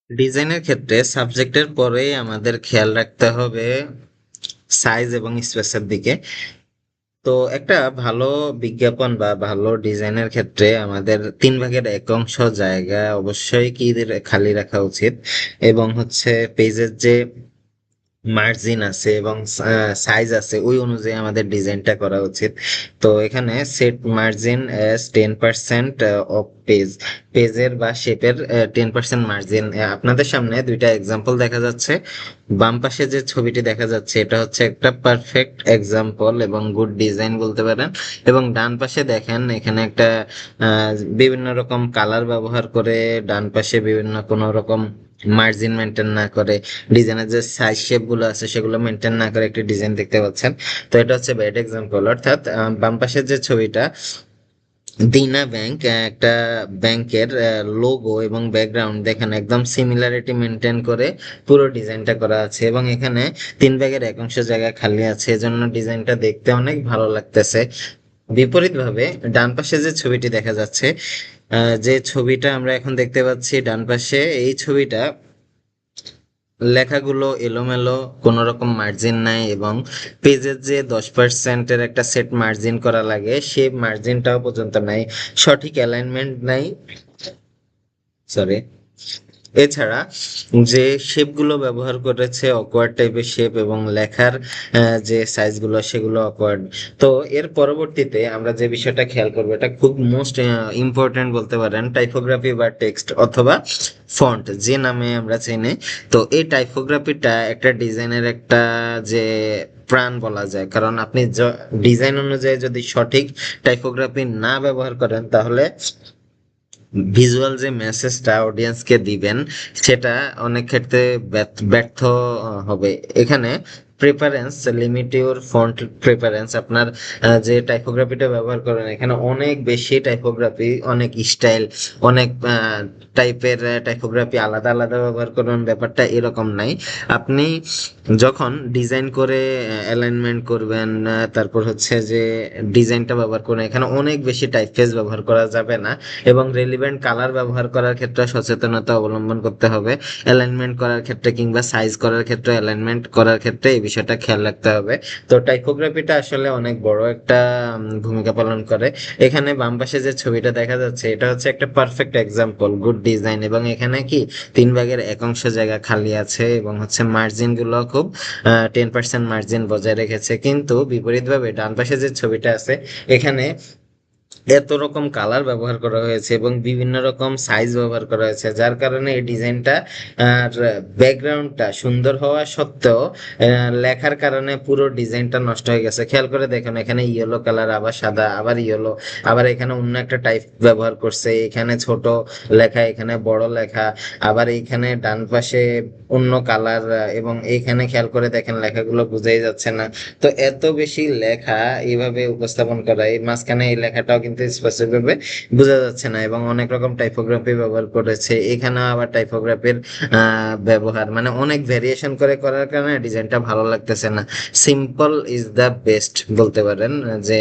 ডিজাইনের ক্ষেত্রে সাবজেক্টের পরেই আমাদের খেয়াল রাখতে হবে সাইজ এবং স্পেসের দিকে। তো একটা ভালো বিজ্ঞাপন বা ভালো ডিজাইনের ক্ষেত্রে আমাদের 3/1 জায়গা অবশ্যই কি খালি রাখা উচিত, এবং হচ্ছে পেজের যে মার্জিন আছে এবং সাইজ আছে ওই অনুযায়ী আমাদের ডিজাইনটা করা উচিত। তো এখানে সেট মার্জিন এস 10% অফ পেজের বা শেপের 10% মার্জিন। আপনাদের সামনে দুইটা এক্সাম্পল দেখা যাচ্ছে। বাম পাশে যে ছবিটি দেখা যাচ্ছে এটা হচ্ছে একটা পারফেক্ট এক্সাম্পল এবং গুড ডিজাইন বলতে পারেন। এবং ডান পাশে দেখেন এখানে একটা বিভিন্ন রকম কালার ব্যবহার করে, ডান পাশে বিভিন্ন কোনো রকম মার্জিন মেনটেন না করে, ডিজাইনের যে সাইজ শেপ গুলো আছে সেগুলো মেনটেন না করে একটি ডিজাইন দেখতে পাচ্ছেন। তো এটা হচ্ছে ব্যাড এক্সাম্পল। অর্থাৎ বাম পাশের যে ছবিটা, দিনা ব্যাংক, একটা ব্যাংকের লোগো এবং ব্যাকগ্রাউন্ড দেখেন একদম সিমিলারিটি মেনটেন করে পুরো ডিজাইনটা করা আছে, এবং এখানে 3/1 জায়গা খালি আছে, এজন্য ডিজাইনটা দেখতে অনেক ভালো লাগতেছে। বিপরীতভাবে ডান পাশে যে ছবিটি দেখা যাচ্ছে, যে ছবিটা আমরা এখন দেখতে পাচ্ছি ডান পাশে, এই ছবিটা লেখাগুলো এলোমেলো, কোনো রকম মার্জিন নাই, এবং পেজের যে 10%-এর একটা সেট মার্জিন করা লাগে সেই মার্জিনটাও পর্যন্ত নাই, সঠিক অ্যালাইনমেন্ট নাই, সরি। এছাড়া যে শেপগুলো ব্যবহার করেছে অকওয়ার্ড টাইপের শেপ, এবং লেখার যে সাইজগুলো সেগুলো অকওয়ার্ড। তো এর পরবর্তীতে আমরা যে বিষয়টা খেয়াল করবো, এটা খুব মোস্ট ইম্পর্টেন্ট বলতে পারেন, টাইপোগ্রাফি বা টেক্সট অথবা ফন্ট যে নামে আমরা চিনি। তো এই টাইপোগ্রাফিটা একটা ডিজাইনের একটা যে প্রাণ বলা যায়, কারণ আপনি ডিজাইন অনুযায়ী যদি সঠিক টাইপোগ্রাফি না ব্যবহার করেন তাহলে ভিজুয়াল যে মেসেজটা অডিয়েন্সকে দিবেন সেটা অনেক ক্ষেত্রে ব্যর্থ হবে। এখানে preference, limit your font preference. আপনার যে টাইপোগ্রাফিটা ব্যবহার করেন এখানে অনেক বেশি টাইপোগ্রাফি, অনেক স্টাইল, অনেক টাইপের টাইপোগ্রাফি আলাদা আলাদা ব্যবহার করুন, ব্যাপারটা এরকম নাই। আপনি যখন ডিজাইন করে অ্যালাইনমেন্ট করবেন, তারপর হচ্ছে যে ডিজাইনটা ব্যবহার করবেন, এখানে অনেক বেশি টাইপফেস ব্যবহার করা যাবে না, এবং রেলিভেন্ট কালার ব্যবহার করার ক্ষেত্রে সচেতনতা অবলম্বন করতে হবে। অ্যালাইনমেন্ট করার ক্ষেত্রে কিংবা সাইজ করার ক্ষেত্রে, অ্যালাইনমেন্ট করার ক্ষেত্রে এই বিষয়টা খেয়াল রাখতে হবে। তো টাইপোগ্রাফিটা আসলে অনেক বড় একটা ভূমিকা পালন করে। এখানে বাম পাশে যে ছবিটা দেখা যাচ্ছে এটা হচ্ছে একটা পারফেক্ট এক্সাম্পল গুড ডিজাইন, এবং এখানে কি 3/1 জায়গা খালি আছে, এবং হচ্ছে মার্জিন গুলো খুব 10% মার্জিন বজায় রেখেছে। কিন্তু বিপরীতভাবে ডান পাশে যে ছবিটা আছে এখানে এত রকম কালার ব্যবহার করা হয়েছে এবং বিভিন্ন রকম সাইজ ব্যবহার করা হয়েছে, যার কারণে এই ডিজাইনটা আর ব্যাকগ্রাউন্ডটা সুন্দর হওয়া সত্ত্বেও লেখার কারণে পুরো ডিজাইনটা নষ্ট হয়ে গেছে। খেয়াল করে দেখুন এখানে ইয়েলো কালার, আবার সাদা, আবার ইয়েলো, আবার এখানে অন্য একটা টাইপ ব্যবহার করছে, এখানে ছোট লেখা, এখানে বড় লেখা, আবার এইখানে ডান পাশে অন্য কালার, এবং এইখানে খেয়াল করে দেখেন লেখাগুলো বোঝাই যাচ্ছে না। তো এত বেশি লেখা এইভাবে উপস্থাপন করা, এই মাঝখানে এই লেখাটাও কিন্তু স্পষ্ট ভাবে বোঝা যাচ্ছে না, এবং অনেক রকম টাইপোগ্রাফি ব্যবহার করেছে, এখানে আবার টাইপোগ্রাফির ব্যবহার মানে অনেক ভেরিয়েশন করে করার কারণে ডিজাইনটা ভালো লাগতেছে না। সিম্পল ইজ দ্য বেস্ট বলতে পারেন, যে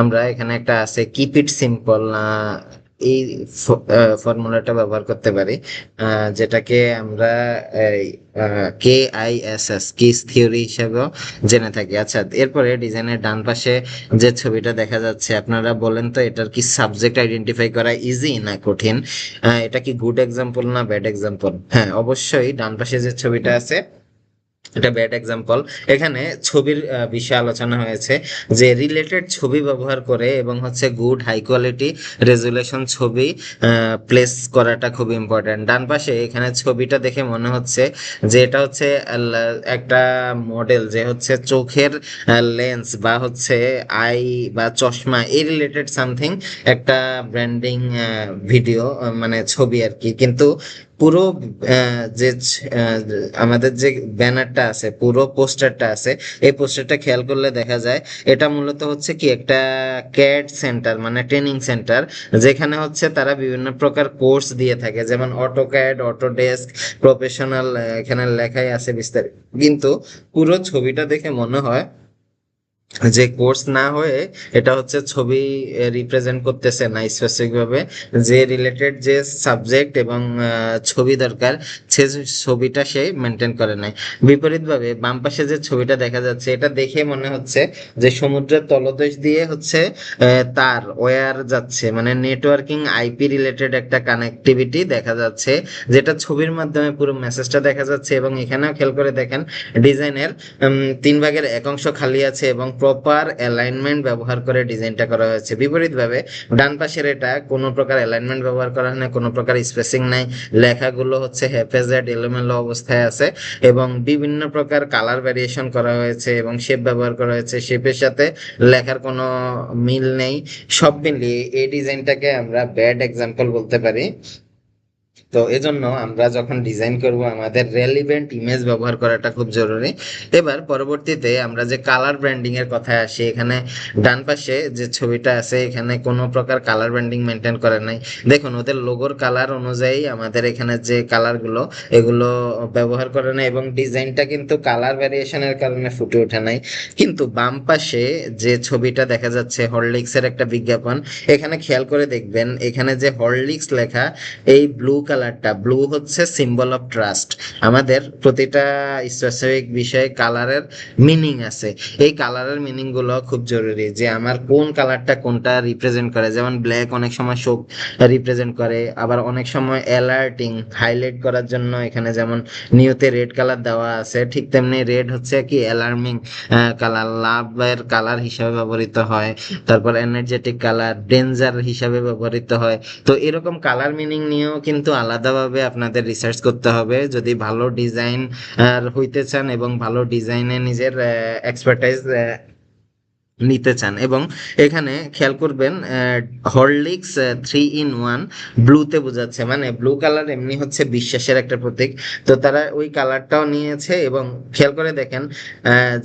আমরা এখানে একটা আছে কিপ ইট সিম্পল, এই ফর্মুলাটা ব্যবহার করতে পারি, যেটাকে আমরা KISS কিস থিওরি হিসেবেও জেনে থাকি। আচ্ছা, এরপরে ডিজাইনের ডান পাশে যে ছবিটা দেখা যাচ্ছে, আপনারা বলেন তো এটার কি সাবজেক্ট আইডেন্টিফাই করা ইজি না কঠিন? এটা কি গুড এক্সাম্পল না ব্যাড এক্সাম্পল? হ্যাঁ, অবশ্যই ডান পাশে যে ছবিটা আছে এটা ব্যাড এক্সাম্পল। এখানে ছবির বিষয়ে আলোচনা হয়েছে যে রিলেটেড ছবি ব্যবহার করে এবং হচ্ছে গুড হাই কোয়ালিটি রেজুলেশন ছবি প্লেস করাটা খুব ইম্পর্ট্যান্ট। ডান পাশে এখানে ছবিটা দেখে মনে হচ্ছে যে এটা হচ্ছে একটা মডেল, যে হচ্ছে চোখের লেন্স বা হচ্ছে আই বা চশমা এই রিলেটেড সামথিং একটা ব্র্যান্ডিং ভিডিও, মানে ছবি আর কি। কিন্তু পুরো যে আমাদের যে ব্যানারটা আছে, পুরো পোস্টারটা আছে, এই পোস্টারটা খেয়াল করলে দেখা যায় এটা মূলত হচ্ছে কি একটা ক্যাড সেন্টার, মানে ট্রেনিং সেন্টার, যেখানে হচ্ছে তারা বিভিন্ন প্রকার কোর্স দিয়ে থাকে, যেমন অটোক্যাড, অটোডেস্ক, প্রফেশনাল, এখানে লেখাই আছে বিস্তারিত। কিন্তু পুরো ছবিটা দেখে মনে হয় যে কোর্স না হয়ে এটা হচ্ছে ছবি রিপ্রেজেন্ট করতেছে না স্পেসিফিক ভাবে, যে রিলেটেড যে সাবজেক্ট এবং ছবি দরকার সে ছবিটা সে মেনটেন করে নাই। বিপরীতভাবে বাম পাশে যে ছবিটা দেখা যাচ্ছে এটা দেখে মনে হচ্ছে যে সমুদ্রের তলদেশ দিয়ে হচ্ছে তার ওয়্যার যাচ্ছে, মানে নেটওয়ার্কিং আইপি রিলেটেড একটা কানেক্টিভিটি দেখা যাচ্ছে, যেটা ছবির মাধ্যমে পুরো মেসেজটা দেখা যাচ্ছে। এবং এখানেও খেয়াল করে দেখেন ডিজাইনের 3 ভাগের 1 অংশ খালি আছে এবং প্রপার অ্যালাইনমেন্ট ব্যবহার করে ডিজাইনটা করা হয়েছে। বিপরীতভাবে ডান পাশের এটা কোনো প্রকার অ্যালাইনমেন্ট ব্যবহার করা হয় না, কোনো প্রকার স্পেসিং নাই, লেখাগুলো হচ্ছে হ্যাফেজেড এলোমেলো অবস্থায় আছে এবং বিভিন্ন প্রকার কালার ভ্যারিয়েশন করা হয়েছে এবং শেপ ব্যবহার করা হয়েছে, শেপের সাথে লেখার কোনো মিল নেই। সব মিলিয়ে এই ডিজাইনটাকে আমরা ব্যাড এক্সাম্পল বলতে পারি। তো এজন্য আমরা যখন ডিজাইন করব আমাদের রেলিভেন্ট ইমেজ ব্যবহার করাটা খুব জরুরি। এবার পরবর্তীতে আমরা যে কালার ব্র্যান্ডিং এর কথায় আসি, এখানে ডান পাশে যে ছবিটা আছে এখানে কোনো প্রকার কালার ব্র্যান্ডিং মেনটেন করে নাই। দেখুন ওদের লোগোর কালার অনুযায়ী আমাদের এখানে যে কালারগুলো এগুলো ব্যবহার করে নাই এবং ডিজাইনটা কিন্তু কালার ভ্যারিয়েশনের কারণে ফুটে ওঠে নাই। কিন্তু বাম পাশে যে ছবিটা দেখা যাচ্ছে হরলিক্স এর একটা বিজ্ঞাপন, এখানে খেয়াল করে দেখবেন এখানে যে হরলিক্স লেখা, এই ব্লু কালারটা, ব্লু হচ্ছে সিম্বল অফ ট্রাস্ট। আমাদের প্রতিটা স্পেসিফিক বিষয়ে কালারের মিনিং আছে, এই কালারের মিনিং গুলো খুব জরুরি, যে আমার কোন কালারটা কোনটা রিপ্রেজেন্ট করে। যেমন ব্ল্যাক অনেক সময় শোক রিপ্রেজেন্ট করে, আবার অনেক সময় অ্যালার্টিং হাইলাইট করার জন্য এখানে যেমন নিউতে রেড কালার দেওয়া আছে, ঠিক তেমনি রেড হচ্ছে কি অ্যালার্মিং কালার, লাভের কালার হিসাবে ব্যবহৃত হয়। তারপর এনার্জেটিক কালার ডেঞ্জার হিসাবে ব্যবহৃত হয়। তো এরকম কালার মিনিং নিয়েও কিন্তু আলাদাভাবে আপনাদের রিসার্চ করতে হবে যদি ভালো ডিজাইন হইতে চান এবং ভালো ডিজাইনে নিজের এক্সপার্টাইজ নিতে চান। এবং এখানে খেয়াল করবেন হরলিক্স 3 in 1 ব্লুতে বোঝাচ্ছে, মানে ব্লু কালার এমনি হচ্ছে বিশ্বাসের একটা প্রতীক। তো তারা ওই কালারটাও নিয়েছে এবং খেয়াল করে দেখেন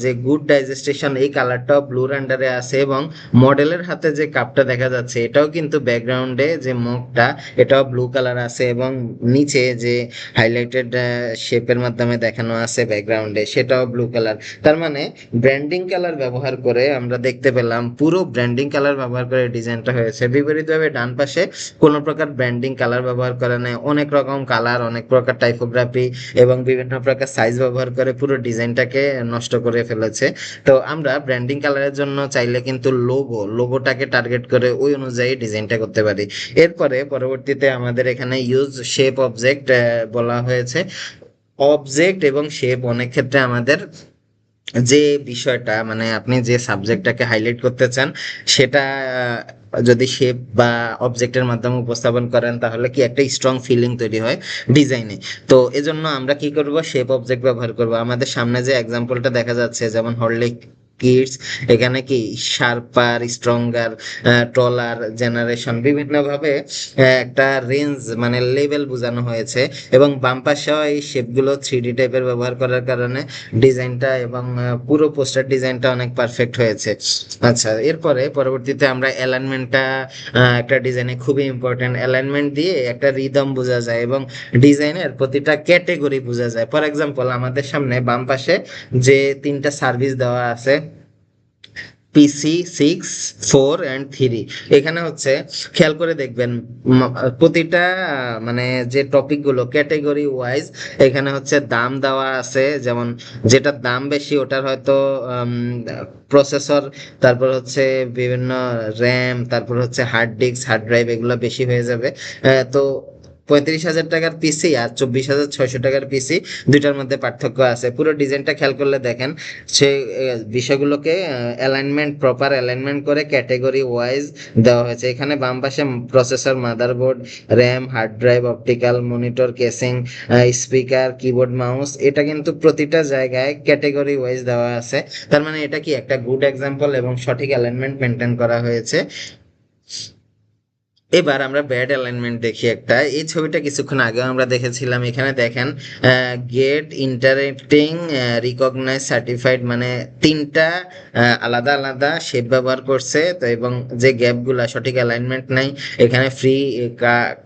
যে গুড ডাইজেস্টেশন এই কালারটাও ব্লুর আন্ডারে আছে এবং মডেলের হাতে যে কাপটা দেখা যাচ্ছে এটাও কিন্তু ব্যাকগ্রাউন্ডে যে মগটা এটাও ব্লু কালার আছে এবং নিচে যে হাইলাইটেড শেপের মাধ্যমে দেখানো আছে ব্যাকগ্রাউন্ডে সেটাও ব্লু কালার। তার মানে ব্র্যান্ডিং কালার ব্যবহার করে আমরা দেখতে পেলাম পুরো ব্র্যান্ডিং কালার ব্যবহার করে ডিজাইনটা হয়েছে। বিপরীতভাবে ডান পাশে কোনো প্রকার ব্র্যান্ডিং কালার ব্যবহার করে নেই, অনেক রকম কালার অনেক প্রকার টাইপোগ্রাফি এবং বিভিন্ন প্রকার সাইজ ব্যবহার করে পুরো ডিজাইনটাকে নষ্ট করে ফেলেছে। তো আমরা ব্র্যান্ডিং কালারের জন্য চাইলে কিন্তু লোগোটাকে টার্গেট করে ওই অনুযায়ী ডিজাইনটা করতে পারি। এরপরে পরবর্তীতে আমাদের এখানে ইউজ শেপ অবজেক্ট বলা হয়েছে। অবজেক্ট এবং শেপ অনেক ক্ষেত্রে আমাদের যে বিষয়টা, মানে আপনি যে সাবজেক্টটাকে হাইলাইট করতে চান সেটা যদি শেপ বা অবজেক্টের মাধ্যমে উপস্থাপন করেন তাহলে কি একটা স্ট্রং ফিলিং তৈরি হয় ডিজাইনে। তো এজন্য আমরা কি করব, শেপ অবজেক্ট ব্যবহার করব। আমাদের সামনে যে এক্সাম্পলটা দেখা যাচ্ছে যেমন হরলিক কিডস, এখানে কি শার্পার, স্ট্রঙ্গার, টলার, জেনারেশন বিভিন্নভাবে একটা রেঞ্জ মানে লেভেল বোঝানো হয়েছে। এবং বাম পাশেও এই শেপগুলো 3D টাইপের ব্যবহার করার কারণে ডিজাইনটা এবং পুরো পোস্টার ডিজাইনটা অনেক পারফেক্ট হয়েছে। আচ্ছা, এরপরে পরবর্তীতে আমরা অ্যালাইনমেন্টটা একটা ডিজাইনে খুবই ইম্পর্টেন্ট। অ্যালাইনমেন্ট দিয়ে একটা রিদম বোঝা যায় এবং ডিজাইনের প্রতিটা ক্যাটেগরি বোঝা যায়। ফর এক্সাম্পল আমাদের সামনে বাম পাশে যে 3টা সার্ভিস দেওয়া আছে, PC 6 4 and 3, এখানে হচ্ছে খেয়াল করে দেখবেন প্রতিটা মানে যে টপিক গুলো ক্যাটেগরি ওয়াইজ এখানে হচ্ছে দাম দেওয়া আছে। যেমন যেটার দাম বেশি ওটার হয়তো প্রসেসর, তারপর হচ্ছে বিভিন্ন র্যাম, তারপর হচ্ছে হার্ড ডিস্ক হার্ড ড্রাইভ এগুলো বেশি হয়ে যাবে। তো 35,000 টাকার পিসি আর 24,600 টাকার পিসি দুইটার মধ্যে পার্থক্য আছে। পুরো ডিজাইনটা খেয়াল করলে দেখেন সে বিষয়গুলোকে অ্যালাইনমেন্ট প্রপার অ্যালাইনমেন্ট করে ক্যাটেগরি ওয়াইজ দেওয়া হয়েছে। এখানে বাম পাশে processor, motherboard, RAM, hard drive, optical monitor, casing, speaker, keyboard, mouse, এটা কিন্তু প্রতিটা জায়গায় ক্যাটেগরি ওয়াইজ দেওয়া আছে। তার মানে এটা কি একটা গুড এক্সাম্পল এবং সঠিক অ্যালাইনমেন্ট মেনটেন করা হয়েছে। এবার আমরা ব্যাড অ্যালাইনমেন্ট দেখি একটা। এই ছবিটা কিছুক্ষণ আগেও আমরা দেখেছিলাম। এখানে দেখেন গেট ইন্টারেক্টিং রিকগনাইজ সার্টিফাইড, মানে তিনটা আলাদা আলাদা শেপ ব্যবহার করছে তো, এবং যে গ্যাপগুলা সঠিক অ্যালাইনমেন্ট নাই। এখানে ফ্রি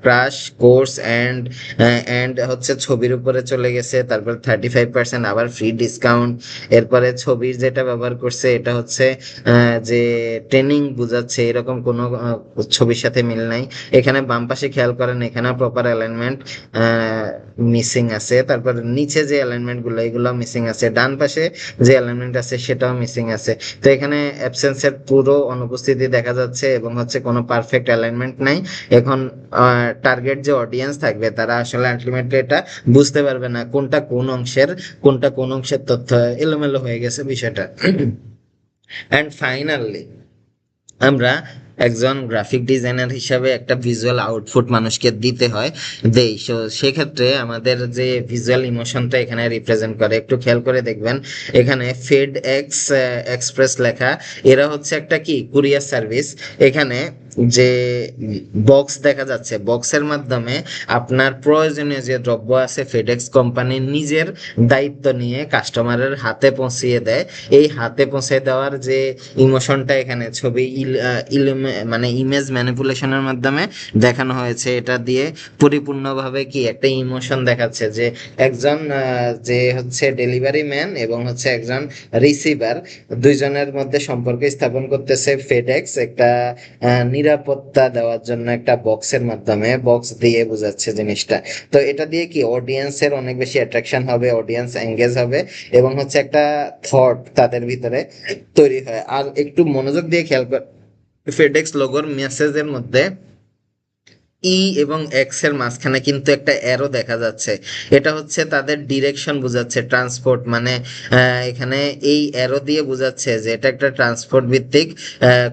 ক্রাশ কোর্স অ্যান্ড হচ্ছে ছবির উপরে চলে গেছে, তারপর 35% আবার ফ্রি ডিসকাউন্ট। এরপরে ছবির যেটা ব্যবহার করছে এটা হচ্ছে যে ট্রেনিং বোঝাচ্ছে, এরকম কোনো ছবির সাথে মিল নাই। এখানে বাম পাশে খেয়াল করেন, এখানে প্রপার অ্যালাইনমেন্ট মিসিং আছে। তারপর নিচে যে অ্যালাইনমেন্ট গুলো এগুলো মিসিং আছে, ডান পাশে যে অ্যালাইনমেন্ট আছে সেটাও মিসিং আছে। তো এখানে অ্যাবসেন্সের পুরো অনুপস্থিতি দেখা যাচ্ছে এবং হচ্ছে কোনো পারফেক্ট অ্যালাইনমেন্ট নাই। এখন টার্গেট যে অডিয়েন্স থাকবে তারা আসলে আলটিমেটলি এটা বুঝতে পারবে না কোনটা কোন অংশের তথ্য, এলোমেলো হয়ে গেছে বিষয়টা। অ্যান্ড ফাইনালি আমরা একজন গ্রাফিক ডিজাইনার হিসাবে একটা ভিজুয়াল আউটপুট মানুষকে দিতে হয়, দেই। সো সেক্ষেত্রে আমাদের যে ভিজুয়াল ইমোশনটা এখানে রিপ্রেজেন্ট করে, একটু খেয়াল করে দেখবেন এখানে ফেড এক্স এক্সপ্রেস লেখা। এরা হচ্ছে একটা কি কুরিয়ার সার্ভিস। এখানে যে বক্স দেখা যাচ্ছে, বক্সের মাধ্যমে আপনার প্রয়োজনীয় যে দ্রব্য আছে ফেডেক্স কোম্পানি নিজের দায়িত্ব নিয়ে কাস্টমারের হাতে পৌঁছিয়ে দেয়। এই হাতে পৌঁছে দেওয়ার যে ইমোশনটা এখানে ছবি মানে ইমেজ ম্যানিপুলেশনের মাধ্যমে দেখানো হয়েছে। এটা দিয়ে পরিপূর্ণভাবে কি একটা ইমোশন দেখাচ্ছে যে একজন যে হচ্ছে ডেলিভারি ম্যান এবং হচ্ছে একজন রিসিভার, দুইজনের মধ্যে সম্পর্ক স্থাপন করতেছে ফেডেক্স একটা নিরাপত্তা দেওয়ার জন্য একটা বক্সের মাধ্যমে, বক্স দিয়ে বোঝাচ্ছে জিনিসটা। তো এটা দিয়ে কি অডিয়েন্সের অনেক বেশি অ্যাট্রাকশন হবে, অডিয়েন্স এঙ্গেজ হবে এবং হচ্ছে একটা থট তাদের ভিতরে তৈরি হয়। আর একটু মনোযোগ দিয়ে খেয়াল কর, ফেডেক্স লোগোর মেসেজের মধ্যে ই এবং এক্স এর মাঝখানে কিন্তু একটা অ্যারো দেখা যাচ্ছে। এটা হচ্ছে তাদের ডিরেকশন বোঝাচ্ছে, ট্রান্সপোর্ট মানে এখানে এই অ্যারো দিয়ে বোঝাচ্ছে যে এটা একটা ট্রান্সপোর্ট ভিত্তিক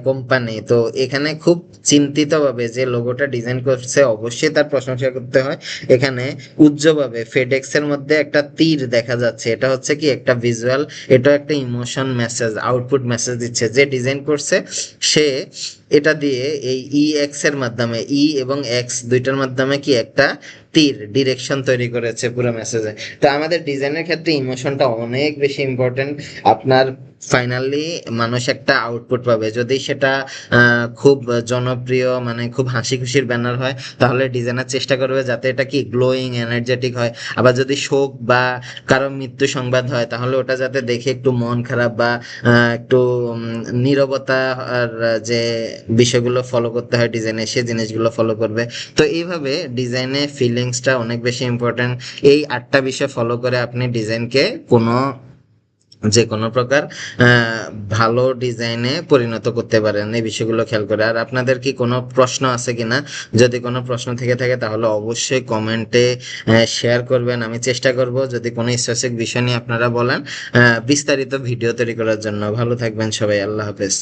কোম্পানি। তো এখানে খুব চিন্তিতভাবে যে লোগোটা ডিজাইন করছে অবশ্যই তার প্রশংসা করতে হয়। এখানে উজ্জ্বলভাবে ফেডেক্স এর মধ্যে একটা তীর দেখা যাচ্ছে, এটা হচ্ছে কি একটা ভিজুয়াল, এটা একটা ইমোশন মেসেজ, আউটপুট মেসেজ দিচ্ছে। যে ডিজাইন করছে সে এটা দিয়ে এই ই এক্স এর মাধ্যমে, ই এবং এক্স দুইটার মাধ্যমে কি একটা তীর ডিরেকশন তৈরি করেছে পুরো মেসেজে। তো আমাদের ডিজাইনের ক্ষেত্রে ইমোশনটা অনেক বেশি ইম্পর্টেন্ট। আপনার ফাইনালি মানুষ একটা আউটপুট পাবে, যদি সেটা খুব জনপ্রিয় মানে খুব হাসি খুশির ব্যানার হয় তাহলে ডিজাইনার চেষ্টা করবে যাতে এটা কি গ্লোয়িং এনার্জেটিক হয়। আবার যদি শোক বা কারো মৃত্যু সংবাদ হয় তাহলে ওটা যাতে দেখে একটু মন খারাপ বা একটু নীরবতা আর যে বিষয়গুলো ফলো করতে হয় ডিজাইনে, সে জিনিসগুলো ফলো করবে। তো এইভাবে ডিজাইনে ফিলিংসটা অনেক বেশি ইম্পর্টেন্ট। এই 8টা বিষয় ফলো করে আপনি ডিজাইনকে যে কোনো প্রকার ভালো ডিজাইনে পরিণত করতে পারেন, এই বিষয়গুলো খেয়াল করে। আর আপনাদের কি কোনো প্রশ্ন আছে কিনা? যদি কোনো প্রশ্ন থেকে থাকে তাহলে অবশ্যই কমেন্টে শেয়ার করবেন। আমি চেষ্টা করব যদি কোনো স্পেসিফিক বিষয় নিয়ে আপনারা বলেন বিস্তারিত ভিডিও তৈরি করার জন্য। ভালো থাকবেন সবাই, আল্লাহ হাফেজ।